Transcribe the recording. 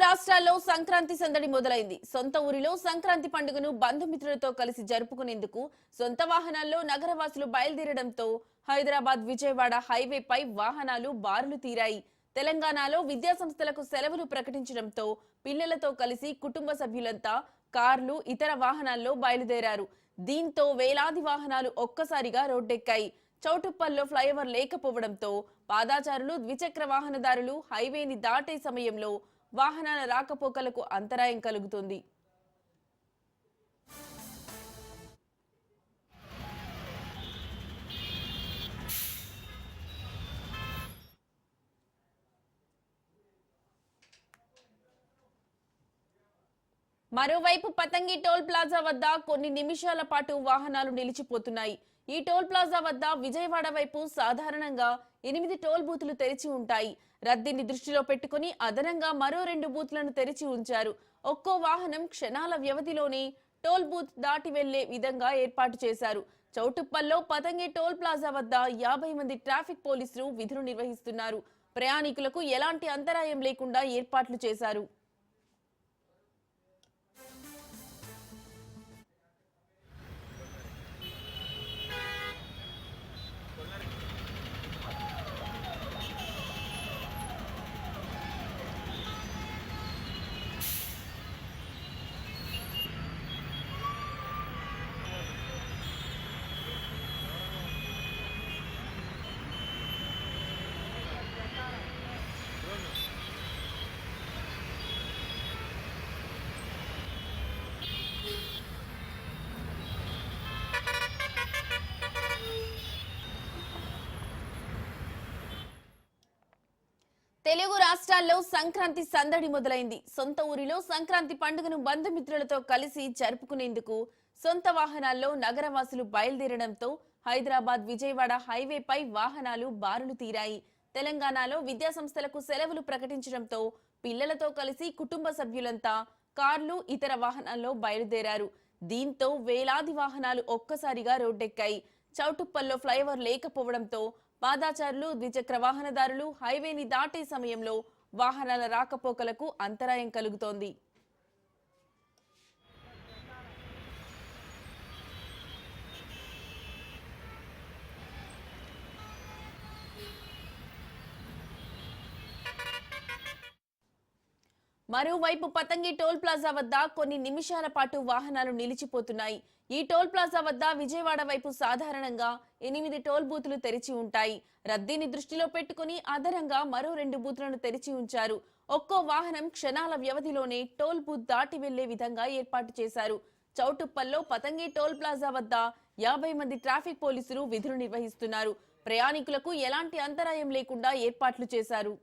రాష్ట్రాల్లో సంక్రాంతి సందడి మొదలైంది. సొంత ఊరిలో సంక్రాంతి పండుగను బంధుమిత్రులతో కలిసి జరుపుకునేందుకు సొంత వాహనాల్లో నగరవాసులు బయలుదేరడంతో హైదరాబాద్ విజయవాడ హైవేపై వాహనాలు బారులు తీరాయి. తెలంగాణలో విద్యాసంస్థలకు సెలవులు ప్రకటించడంతో పిల్లలతో కలిసి కుటుంబ సభ్యులంతా కార్లు, ఇతర వాహనాల్లో బయలుదేరారు. దీంతో వేలాది వాహనాలు ఒక్కసారిగా రోడ్డెక్కాయి. చౌటుప్పల్లో ఫ్లైఓవర్ లేకపోవడంతో పాదాచారులు, ద్విచక్ర వాహనదారులు హైవేని దాటే సమయంలో వాహనాల రాకపోకలకు అంతరాయం కలుగుతుంది. మరోవైపు పతంగి టోల్ ప్లాజా వద్ద కొన్ని నిమిషాల పాటు వాహనాలు నిలిచిపోతున్నాయి. ఈ టోల్ ప్లాజా వద్ద విజయవాడ వైపు సాధారణంగా 8 టోల్ బూతులు తెరిచి ఉంటాయి. రద్దీని దృష్టిలో పెట్టుకుని అదనంగా మరో 2 బూత్లను తెరిచి ఉంచారు. ఒక్కో వాహనం క్షణాల వ్యవధిలోనే టోల్ బూత్ దాటి వెళ్లే విధంగా ఏర్పాటు చేశారు. చౌటుప్పల్లో పతంగి టోల్ ప్లాజా వద్ద 50 మంది ట్రాఫిక్ పోలీసులు విధులు నిర్వహిస్తున్నారు. ప్రయాణికులకు ఎలాంటి అంతరాయం లేకుండా ఏర్పాట్లు చేశారు. తెలుగు రాష్ట్రాల్లో సంక్రాంతి సందడి మొదలైంది. సొంత ఊరిలో సంక్రాంతి పండుగను బంధుమిత్రులతో కలిసి జరుపుకునేందుకు సొంత వాహనాల్లో నగరవాసులు బయలుదేరడంతో హైదరాబాద్ విజయవాడ హైవేపై వాహనాలు బారులు తీరాయి. తెలంగాణలో విద్యాసంస్థలకు సెలవులు ప్రకటించడంతో పిల్లలతో కలిసి కుటుంబ సభ్యులంతా కార్లు, ఇతర వాహనాల్లో బయలుదేరారు. దీంతో వేలాది వాహనాలు ఒక్కసారిగా రోడ్డెక్కాయి. చౌటుప్పల్లో ఫ్లైఓవర్ లేకపోవడంతో పాదాచారులు, ద్విచక్ర వాహనదారులు హైవేని దాటే సమయంలో వాహనాల రాకపోకలకు అంతరాయం కలుగుతోంది. మరోవైపు పతంగి టోల్ ప్లాజా వద్ద కొన్ని నిమిషాల పాటు వాహనాలు నిలిచిపోతున్నాయి. ఈ టోల్ ప్లాజా వద్ద విజయవాడ వైపు సాధారణంగా 8 టోల్ బూతులు తెరిచి ఉంటాయి. రద్దీని దృష్టిలో పెట్టుకుని అదనంగా మరో 2 బూత్లను తెరిచి ఉంచారు. ఒక్కో వాహనం క్షణాల వ్యవధిలోనే టోల్ బూత్ దాటి వెళ్లే విధంగా ఏర్పాటు చేశారు. చౌటుప్పల్లో పతంగి టోల్ ప్లాజా వద్ద 50 మంది ట్రాఫిక్ పోలీసులు విధులు నిర్వహిస్తున్నారు. ప్రయాణికులకు ఎలాంటి అంతరాయం లేకుండా ఏర్పాట్లు చేశారు.